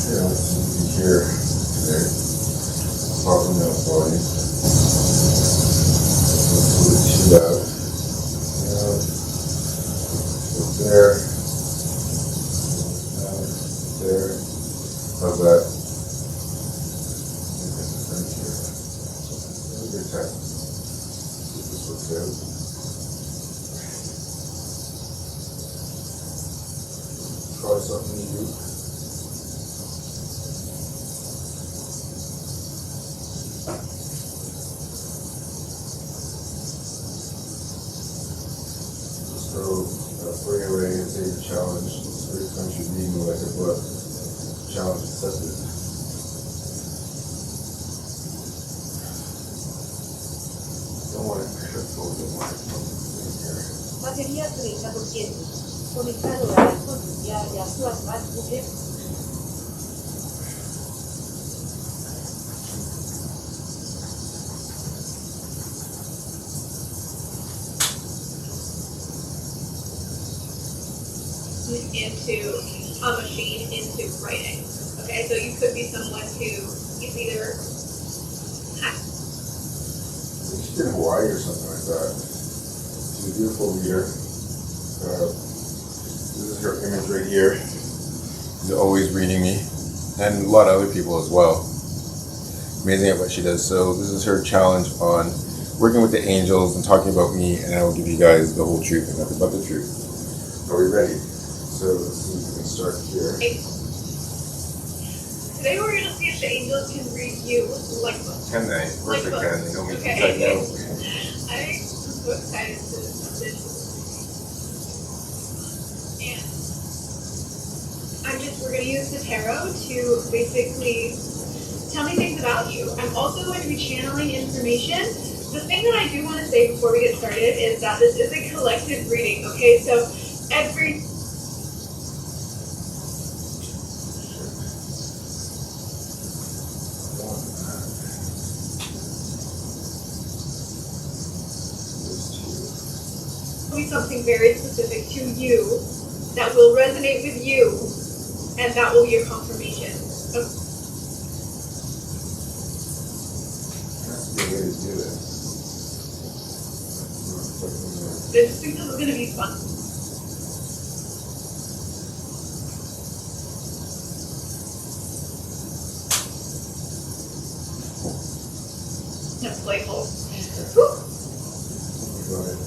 Yeah, you can hear today. Popping out body. Let's chill out. Yeah. Up there. There. How's that? Right here. Have a good time. See if this works out. Try something new. So, Freya and say the challenge. Every time you read me like a book. Challenge accepted. Don't want it hurtful, don't want it here. Batería 30%. Conectado a la fonte de as suas MacBooks. Into a machine into writing. Okay, so you could be someone who is either She's in Hawaii or something like that. She's a beautiful reader. This is her image right here. She's always reading me, and a lot of other people as well. Amazing at what she does. So this is her challenge on working with the angels and talking about me, and I will give you guys the whole truth and nothing but the truth. Are we ready? So let's see if we can start here. Today we're going to see if the angels can read you like books. Can they? Of course they can. They know me Okay. since I know. I'm so excited to this. And we're going to use the tarot to basically tell me things about you. I'm also going to be channeling information. The thing that I do want to say before we get started is that this is a collective reading, okay? So every be something very specific to you that will resonate with you, and that will be your confirmation. Okay. That's a good way to do it. This is going to be fun. That's playful. Whew. Go ahead.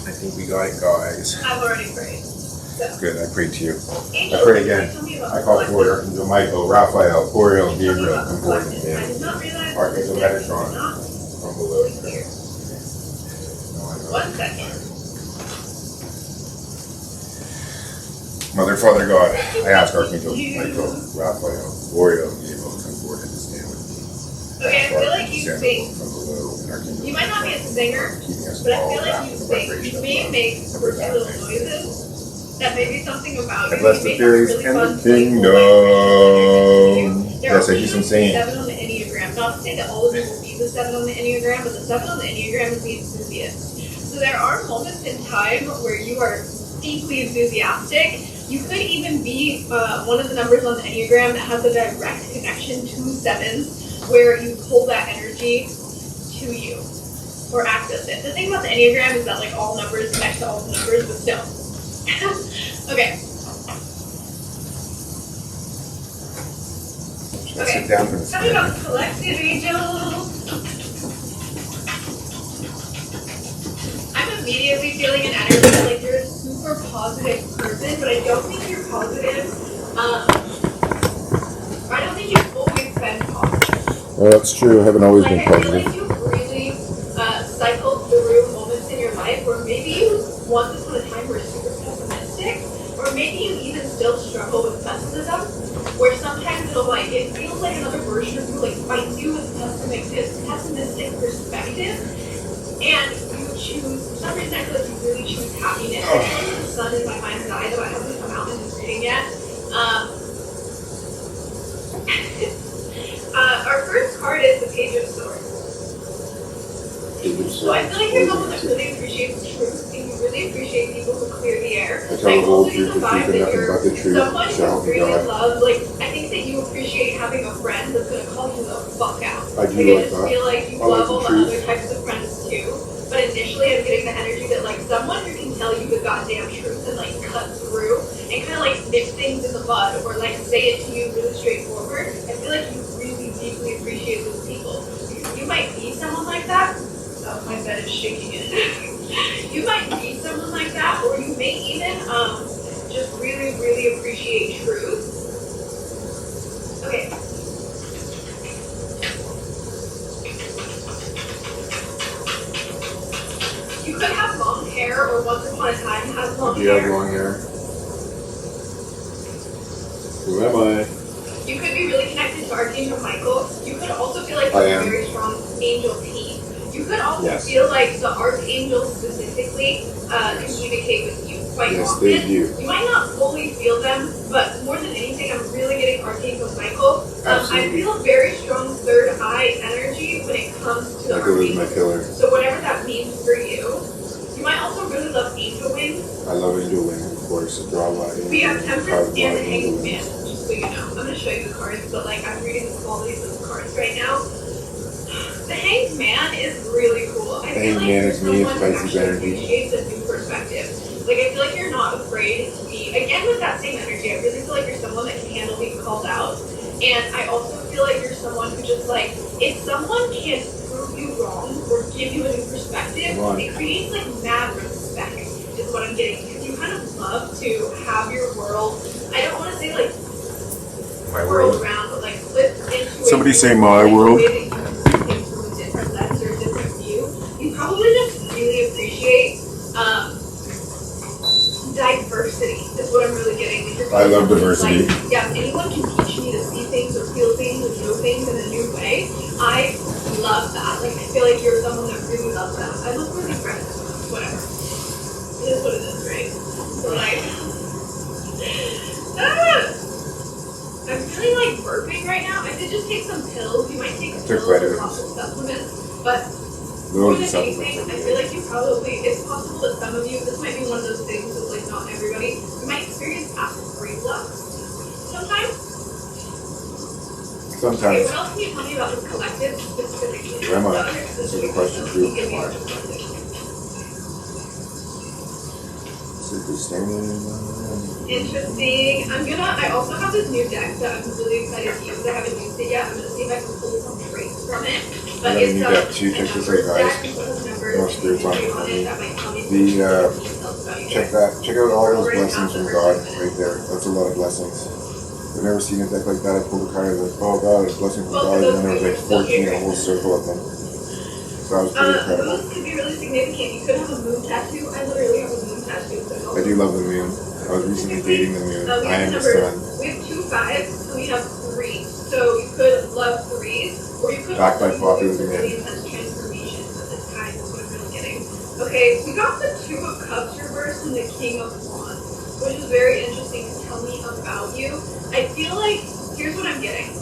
I think we got it, guys. I've already prayed. So. Good, I prayed to you. Angels, I pray again. tell me about I call forth collective. Archangel Michael, Raphael, Oriel, Tell me Gabriel, about come forth collective. in I him. did not realize Archangel that this Metatron, is not from below. clear. No, I know. 1 second. Mother, Father, God, I ask Archangel Michael, Raphael, Oriel, Gabriel, come forth and stand with me. Okay, I feel like you Stand sing. from below, and Archangel You might not be a singer, keeping us but I all feel like wrapped you in the sing. vibration You of may love. make quirky little noises. That may be something about you. I bless You the may fairies have really and fun, the playful kingdom. vibrations. There Yes, are I do some singing. 7 on the Enneagram. Not to say that all of you will be the 7 on the Enneagram, but the 7 on the Enneagram is the enthusiast. So there are moments in time where you are deeply enthusiastic. You could even be one of the numbers on the Enneagram that has a direct connection to 7s, where you pull that energy to you or access it. The thing about the Enneagram is that like all numbers connect to all the numbers, but still. Okay. Should I sit down for this? Tell me about collective angels. I'm immediately feeling an energy like you're a super positive person, but I don't think you're positive. I don't think you've always been positive. Well, that's true. I haven't always been I feel positive. like you've really cycled through moments in your life where maybe you once upon a time were super pessimistic, or maybe you even still struggle with pessimism, where sometimes it feels like another version of you like fights you with pessimistic perspective, and you choose, for some reason I feel like you really choose happiness. I feel like the sun in my mind's eye, though I haven't come out in this reading yet. Our first card is the Page of Swords. So I feel like you're someone that really appreciates truth, and you really appreciate people who clear the air. I tell the I whole also get truth, the the vibe truth, and that nothing you're but the truth. someone So help who me really God. loves, like, I think that you appreciate having a friend that's gonna call you the fuck out. I do I like just that. feel like you I like love the all the truth. other types of friends too. But initially, I'm getting the energy that like someone who can tell you the goddamn truth and like cut through and kind of like nip things in the bud or like say it to you really straightforward. I feel like you really deeply appreciate those people. You might meet someone like that. Oh, my bed is shaking it. You might meet someone like that, or you may even just really, really appreciate truth. Okay. You could have long hair, or once upon a time have long Do you have hair. long hair? Who am I? You could be really connected to Archangel Michael. You could also feel like I you have a am. very strong angel team. You could also Yes. feel like the archangels specifically communicate with you quite Yes, often. they do. You might not fully feel them, but more than anything, I'm really getting Archangel Michael. I Absolutely. feel very strong third eye energy when it comes to Michael is my Archangel. killer. So whatever that means for you. You might also really love angel wings. I love angel wings, of course. I draw a lot of angel We have wings. Temperance Carve a lot and of the angel Hanged Man, wings. just so you know. I'm going to show you the cards, but like I'm reading the qualities of the cards right now. The Hanged Man is really cool. I feel Hanged like Man you're is me, it's someone who Pisces actually energy. appreciates a new perspective. Like I feel like you're not afraid to be, again with that same energy, I really feel like you're someone that can handle being called out. And I also feel like you're someone who just like, if someone can prove you wrong or give you a new perspective, it creates like mad respect is what I'm getting. Because you kind of love to have your world, I don't want to say like My world world. around, but like flip into Somebody a say my like, world. a way that you see things from a different lens or a different view. You probably just really appreciate diversity is what I'm really getting. Like, I love diversity. Like, yeah, if anyone can teach me to see things or feel things or know things in a new way, I love that. Like, I feel like you're someone that really loves that. I look really red. Whatever. It is what it is, right? So, like, I'm feeling like burping right now. I did just take some pills. You might take pills or lots of supplements, but more than anything, I feel like you probably, it's possible that some of you, this might be one of those things that like not everybody, you might experience acid reflux sometimes. Okay, Sometimes. what else can you tell me about this collective specifically? Where am I? This is the question too. Interesting. I also have this new deck that I'm really excited to use. I haven't used it yet. I'm gonna see if I can pull some traits from it. But it's I got a new deck too. Check this out, guys. More spirits on me. Check out all those blessings from God right there. That's a lot of blessings. I've never seen a deck like that. I pulled a card. I was like, oh God, it's a blessing from God. And then there was like 14, a whole circle of them. So that was pretty incredible. Moons could be really significant. You could have a moon tattoo. I literally have a moon tattoo. I do love the moon. I was recently dating the moon. I am the sun. We have 2 5s, and we have 3. So you could love 3s, or you could Backed by also popular do demand. really intense transformations at this time. That's what I'm really getting. Okay, we got the 2 of Cups reversed and the King of Wands, which is very interesting to tell me about you. I feel like, here's what I'm getting.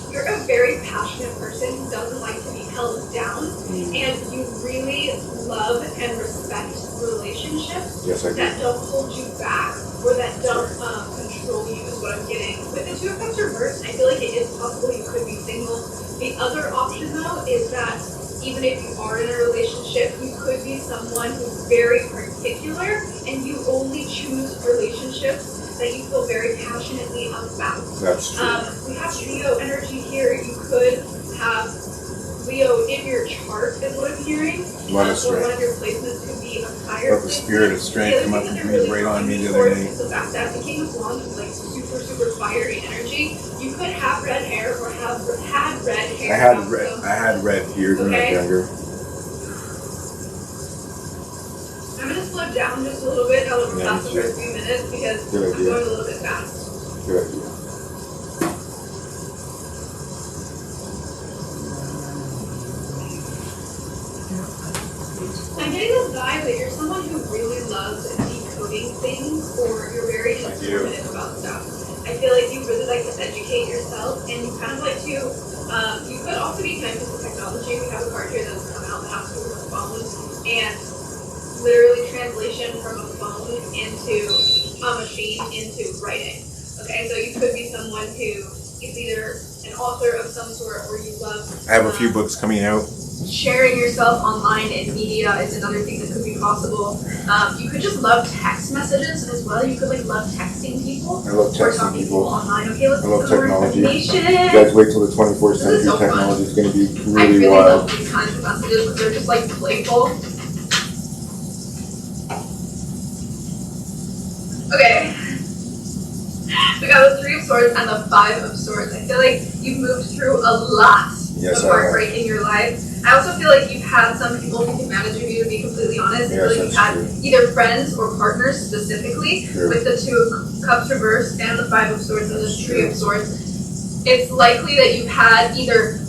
You're a very passionate person who doesn't like to be held down, and you really love and respect relationships that don't hold you back or that don't control you is what I'm getting. With the 2 of Cups reversed, I feel like it is possible you could be single. The other option though is that even if you are in a relationship, you could be someone who's very particular and you only choose relationships that you feel very passionately about. That's true. We have Leo energy here. You could have Leo in your chart is what I'm hearing. A lot of Or one strength. of your placements could be a fire. Let the spirit of strength come up and breathe right on me the other day. The fact that the King of Wands is like super, super fiery energy. You could have red hair or had red hair. I had red here when I was younger. I'm going to slow down just a little bit. I'll let pass the first few minutes because I'm going a little bit fast. Good idea. I'm getting this vibe that you're someone who really loves decoding things, or you're very informative about stuff. I feel like you really like to educate yourself, and you kind of like to, you could also be connected to technology. We have a card here that's come out that has to do with a phone, and literally translation from a phone into a machine into writing. Okay, so you could be someone who is either an author of some sort, or you love. I have a few books coming out. Sharing yourself online in media is another thing that could be possible. You could just love text messages as well. You could love texting people. I love or texting talking people. online. Okay, let's I love get some more technology. information. You guys wait till the 24th This is century. so fun. Technology is going to be I really really wild. love these kinds of messages because they're just playful. Okay. We got the 3 of Swords and the 5 of Swords. I feel like you've moved through a lot Yes, of I have. heartbreak in your life. I also feel like you've had some people take advantage of you, to be completely honest. I feel Yes, like you've that's had true. either friends or partners specifically True. with the 2 of Cups reversed and the 5 of Swords and the 3 of Swords. It's likely that you've had either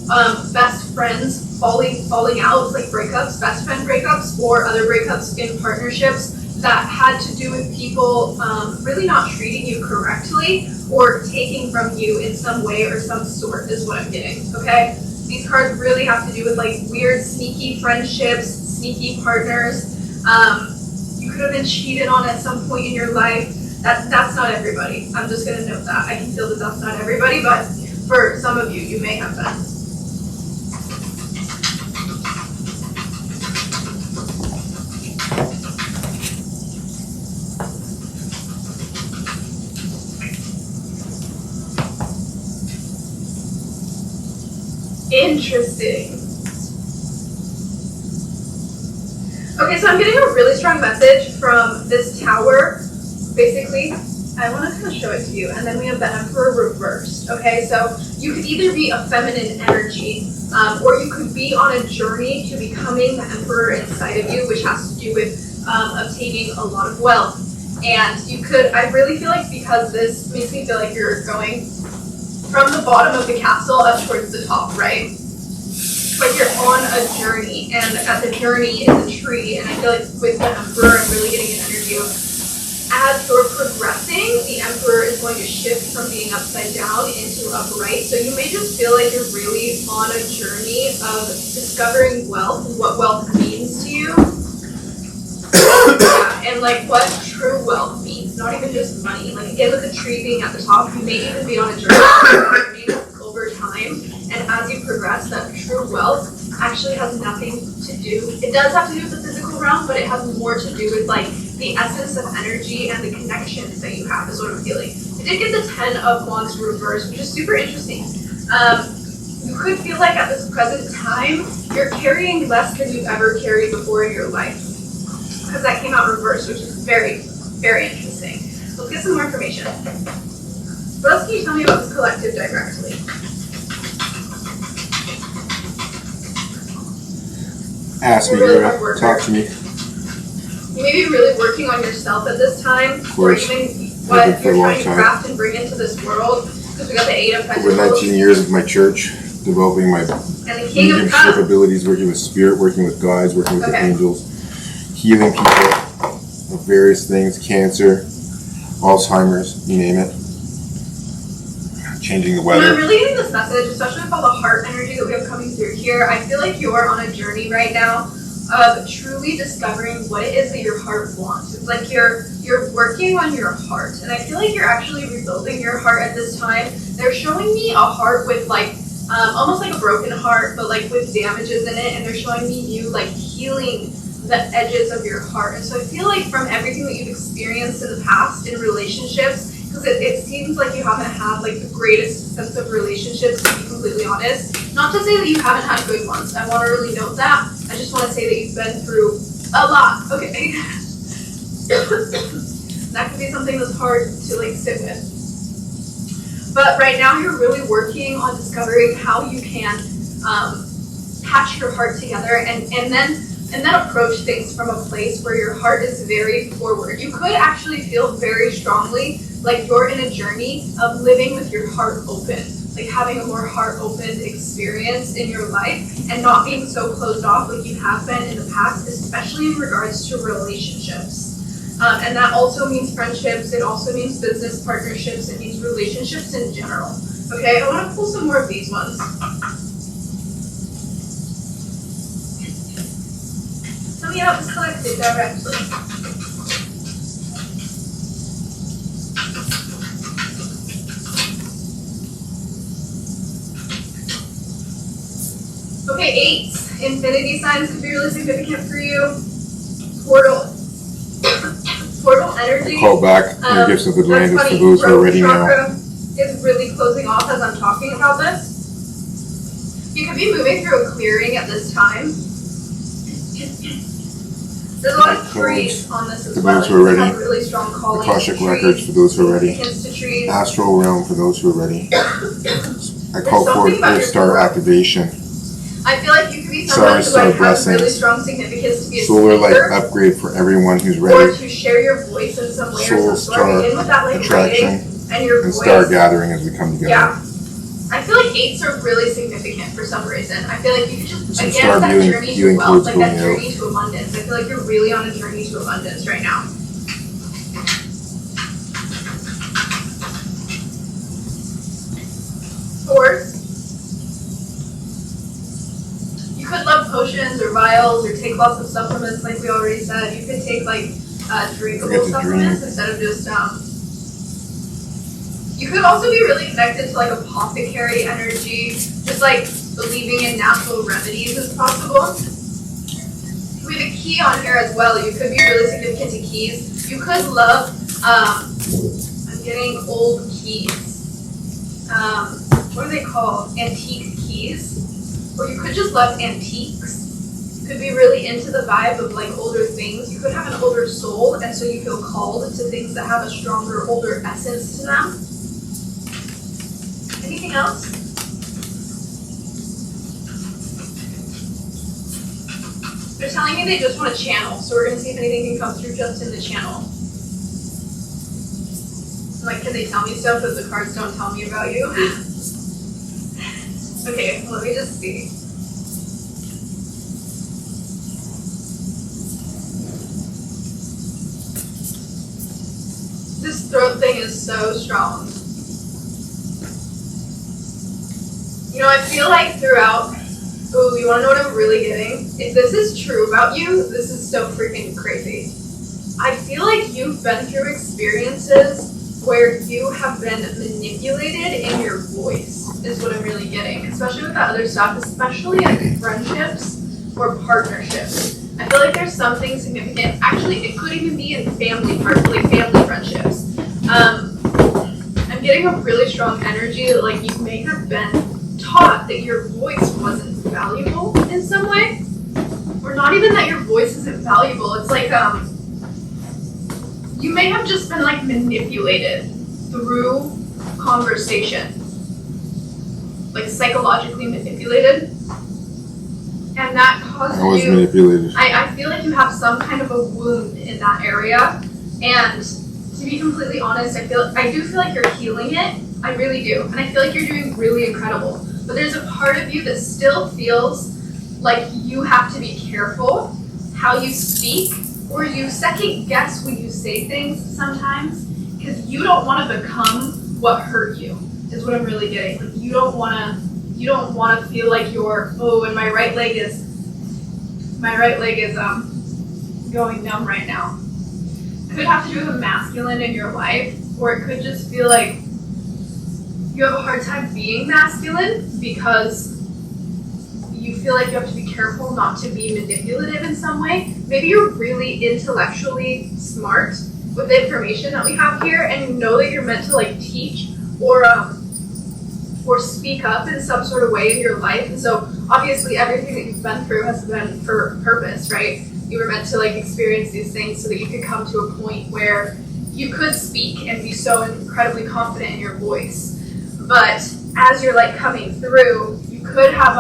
best friends falling out, like breakups, best friend breakups, or other breakups in partnerships that had to do with people really not treating you correctly or taking from you in some way or some sort is what I'm getting, okay? These cards really have to do with weird, sneaky friendships, sneaky partners. You could have been cheated on at some point in your life. That's not everybody. I'm just gonna note that. I can feel that that's not everybody, but for some of you, you may have been. Interesting. Okay, so I'm getting a really strong message from this tower. Basically, I want to kind of show it to you, and then we have the Emperor reversed. Okay, so you could either be a feminine energy, or you could be on a journey to becoming the Emperor inside of you, which has to do with obtaining a lot of wealth. And you could, I really feel like, because this makes me feel like you're going from the bottom of the castle up towards the top, right? But you're on a journey, and at the journey is a tree, and I feel like with the Emperor, I'm really getting an energy of, as you're progressing, the Emperor is going to shift from being upside down into upright, so you may just feel like you're really on a journey of discovering wealth, and what wealth means to you. Yeah, and what true wealth means, not even just money. Again, with the tree being at the top, you may even be on a journey over time, and as you progress, that true wealth actually has nothing to do. It does have to do with the physical realm, but it has more to do with the essence of energy and the connections that you have, is what I'm feeling. I did get the 10 of Wands reversed, which is super interesting. You could feel like at this present time, you're carrying less than you've ever carried before in your life, because that came out reversed, which is very, very interesting. Let's get some more information. What else can you tell me about this collective directly? Ask me, Really girl. hard worker. Talk to me. You may be really working on yourself at this time, or course. even I've been what for a you're long trying to time. craft and bring into this world, because we got the 8 of Over Pentacles 19 years with my church, developing my and the King of mediumship Cups. abilities, working with spirit, working with guides, working with the Okay. angels, healing people of various things, cancer, Alzheimer's, you name it. Changing the And I'm weather. really getting this message, especially with all the heart energy that we have coming through here. I feel like you're on a journey right now of truly discovering what it is that your heart wants. It's like you're working on your heart, and I feel like you're actually rebuilding your heart at this time. They're showing me a heart with almost like a broken heart, but with damages in it, and they're showing me you healing the edges of your heart. And so I feel like from everything that you've experienced in the past in relationships, because it seems like you haven't had the greatest sense of relationships, to be completely honest. Not to say that you haven't had good ones. I want to really note that. I just want to say that you've been through a lot. Okay. That could be something that's hard to sit with. But right now you're really working on discovering how you can patch your heart together and then approach things from a place where your heart is very forward. You could actually feel very strongly like you're in a journey of living with your heart open, having a more heart-opened experience in your life and not being so closed off like you have been in the past, especially in regards to relationships. And that also means friendships, it also means business partnerships, it means relationships in general. Okay, I want to pull some more of these ones. Tell me about this collective directly. 8s. Infinity signs could be really significant for you. Portal energy. Call back your gifts of the land is for those who are ready now. Is really closing off as I'm talking about this. You could be moving through a clearing at this time. There's a lot of trees on this as well. For those who are ready. Really strong calling. Akashic records for those who are ready. Trees. Astral realm for those who are ready. I call forth Earth Star activation. I feel like you could be someone who like has really strong significance to be a solar light upgrade for everyone who's ready. Or to share your voice in some way or some sort. In with that like attraction and your and voice. star gathering as we come together. Yeah. I feel like 8s are really significant for some reason. I feel like you could just, again, start that healing, journey healing to wealth, like that out. journey to abundance. I feel like you're really on a journey to abundance right now. Fourth, you could love potions or vials or take lots of supplements like we already said. You could take like drinkable supplements instead of just you could also be really connected to like apothecary energy, just like believing in natural remedies as possible. We have a key on here as well. You could be really significant to keys. You could love, I'm getting old keys. What are they called? Antique keys. Or you could just love antiques. You could be really into the vibe of like older things. You could have an older soul, and so you feel called to things that have a stronger, older essence to them. Anything else? They're telling me they just want to channel, so we're going to see if anything can come through just in the channel. Like, can they tell me stuff that the cards don't tell me about you? Okay, let me just see. This throat thing is so strong. You know, I feel like throughout, ooh, you wanna know what I'm really getting? If this is true about you, this is so freaking crazy. I feel like you've been through experiences where you have been manipulated in your voice, is what I'm really getting. Especially with that other stuff, especially in friendships or partnerships. I feel like there's something significant. Actually, it could even be in family friendships. I'm getting a really strong energy that like you may have been taught that your voice wasn't valuable in some way, or not even that your voice isn't valuable. It's like you may have just been like manipulated through conversation, like psychologically manipulated, and that caused you. Manipulated. I feel like you have some kind of a wound in that area, and to be completely honest, I do feel like you're healing it. I really do, and I feel like you're doing really incredible. But there's a part of you that still feels like you have to be careful how you speak, or you second guess when you say things sometimes, because you don't want to become what hurt you, is what I'm really getting. Like you don't want to feel like you're, oh, and my right leg is going numb right now. Could have to do with a masculine in your life, or it could just feel like you have a hard time being masculine because you feel like you have to be careful not to be manipulative in some way. Maybe you're really intellectually smart with the information that we have here, and you know that you're meant to like teach or speak up in some sort of way in your life. And so obviously everything that you've been through has been for a purpose, right? You were meant to like experience these things so that you could come to a point where you could speak and be so incredibly confident in your voice. But as you're like coming through, you could have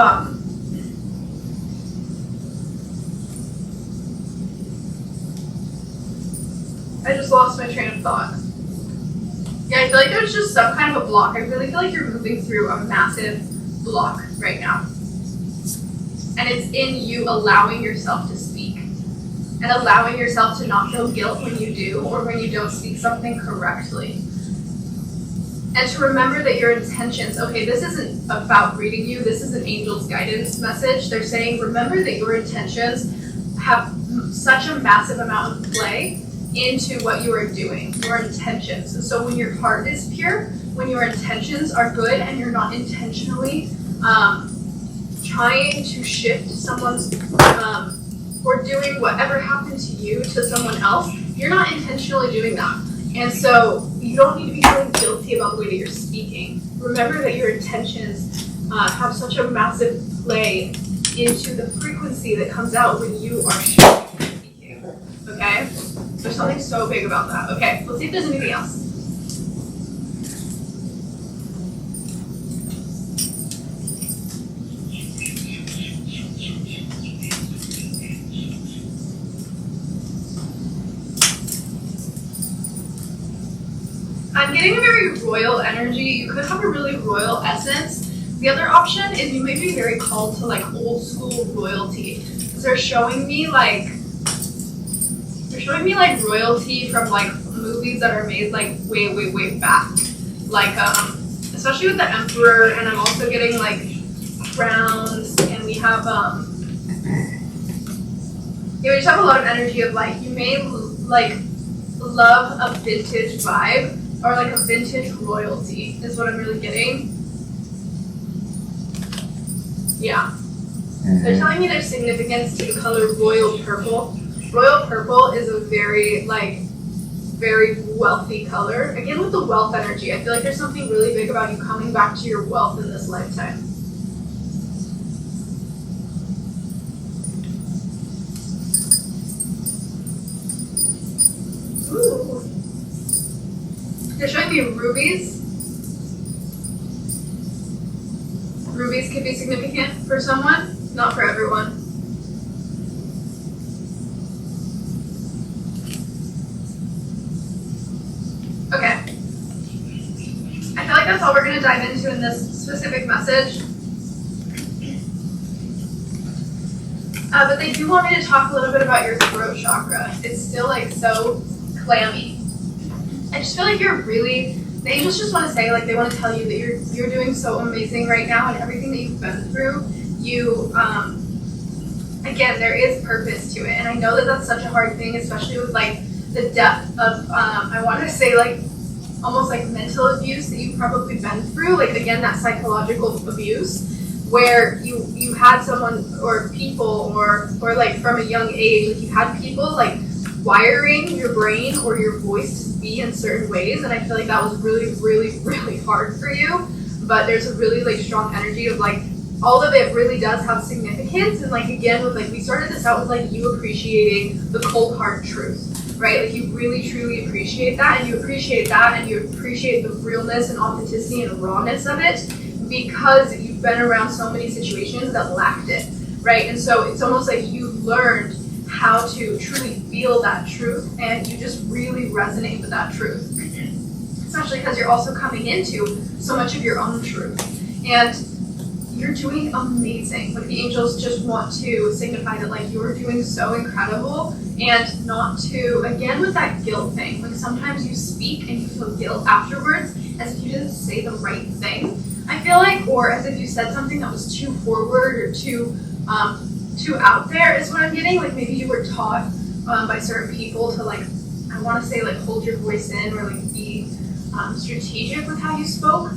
I just lost my train of thought. Yeah, I feel like there's just some kind of a block. I really feel like you're moving through a massive block right now. And it's in you allowing yourself to speak. And allowing yourself to not feel guilt when you do, or when you don't speak something correctly. And to remember that your intentions, okay, this isn't about reading you, this is an angel's guidance message. They're saying, remember that your intentions have such a massive amount of play into what you are doing, your intentions. And so when your heart is pure, when your intentions are good and you're not intentionally trying to shift someone's, or doing whatever happened to you to someone else, you're not intentionally doing that. And so you don't need to be feeling guilty about the way that you're speaking. Remember that your intentions have such a massive play into the frequency that comes out when you are speaking. Okay? There's something so big about that. Okay, let's see if there's anything else. I'm getting a very royal energy. You could have a really royal essence. The other option is you may be very called to like old school royalty. Because they're showing me like royalty from like movies that are made like way back. Like especially with the emperor, and I'm also getting like crowns, and we have we just have a lot of energy of like you may like love a vintage vibe. Or like a vintage royalty is what I'm really getting. Yeah. They're telling me there's significance to the color royal purple. Royal purple is a very wealthy color. Again, with the wealth energy, I feel like there's something really big about you coming back to your wealth in this lifetime. Ooh. They're showing me rubies. Rubies could be significant for someone, not for everyone. Okay. I feel like that's all we're going to dive into in this specific message. But they do want me to talk a little bit about your throat chakra. It's still like so clammy. I just feel like you're really, the angels just want to say, like they want to tell you that you're doing so amazing right now, and everything that you've been through, you, again, there is purpose to it. And I know that that's such a hard thing, especially with like the depth of, I want to say like almost like mental abuse that you've probably been through. Like again, that psychological abuse where you had someone or people or like from a young age, like you had people like wiring your brain or your voice to be in certain ways, and I feel like that was really hard for you. But there's a really like strong energy of like all of it really does have significance. And like again, with like we started this out with like you appreciating the cold hard truth, right? Like you really truly appreciate that, and you appreciate that, and you appreciate the realness and authenticity and rawness of it because you've been around so many situations that lacked it, right? And so it's almost like you learned how to truly feel that truth, and you just really resonate with that truth, especially because you're also coming into so much of your own truth, and you're doing amazing. Like the angels just want to signify that like you're doing so incredible, and not to, again with that guilt thing, like sometimes you speak and you feel guilt afterwards as if you didn't say the right thing, I feel like, or as if you said something that was too forward or too out there is what I'm getting. Like maybe you were taught by certain people to like, I want to say like hold your voice in or like be strategic with how you spoke.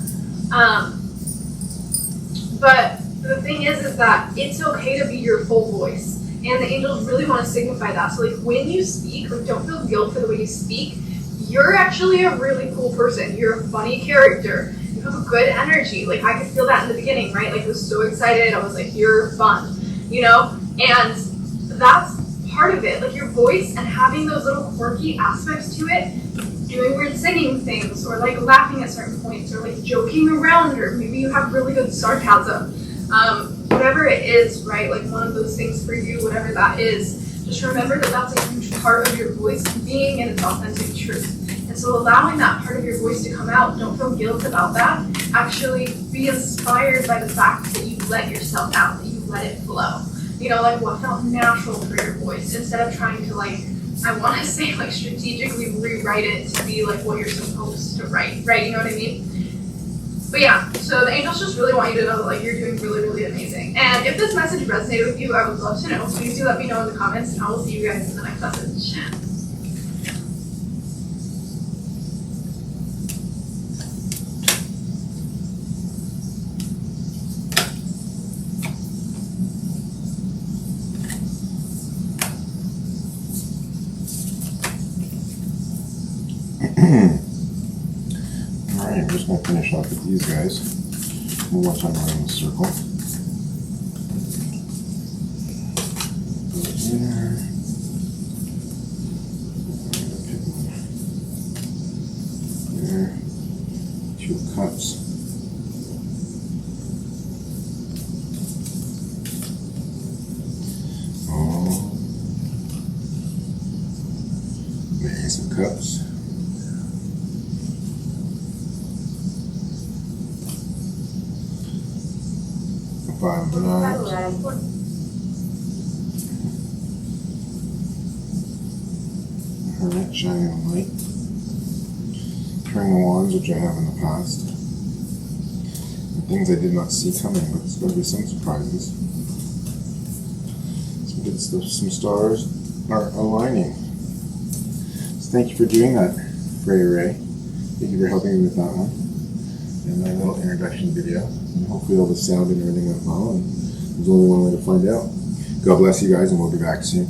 But the thing is that it's okay to be your full voice, and the angels really want to signify that. So like when you speak, like don't feel guilt for the way you speak. You're actually a really cool person. You're a funny character. You have a good energy. Like I could feel that in the beginning, right? Like I was so excited. I was like, you're fun. You know, and that's part of it, like your voice and having those little quirky aspects to it, doing weird singing things or like laughing at certain points or like joking around, or maybe you have really good sarcasm, whatever it is, right? Like one of those things for you, whatever that is, just remember that that's a huge part of your voice being in its authentic truth. And so allowing that part of your voice to come out, don't feel guilt about that. Actually be inspired by the fact that you let yourself out, that you let it flow. You know, like what felt natural for your voice, instead of trying to like, I want to say like strategically rewrite it to be like what you're supposed to write, right? You know what I mean? But yeah, so the angels just really want you to know that like you're doing really amazing. And if this message resonated with you, I would love to know. Please do let me know in the comments, and I will see you guys in the next message. Alright, I'm just going to finish off with these guys. One more time around the circle. Go there. There. 2 cups. Maybe some cups. Five bananas. Hermit, shining light. King of Wands, which I have in the past. And things I did not see coming, but there's going to be some surprises. Some good stuff. Some stars are aligning. So thank you for doing that, Freya Ray. Thank you for helping me with that one. And my little introduction video. And hopefully all the sound and everything went well. And there's only one way to find out. God bless you guys, and we'll be back soon.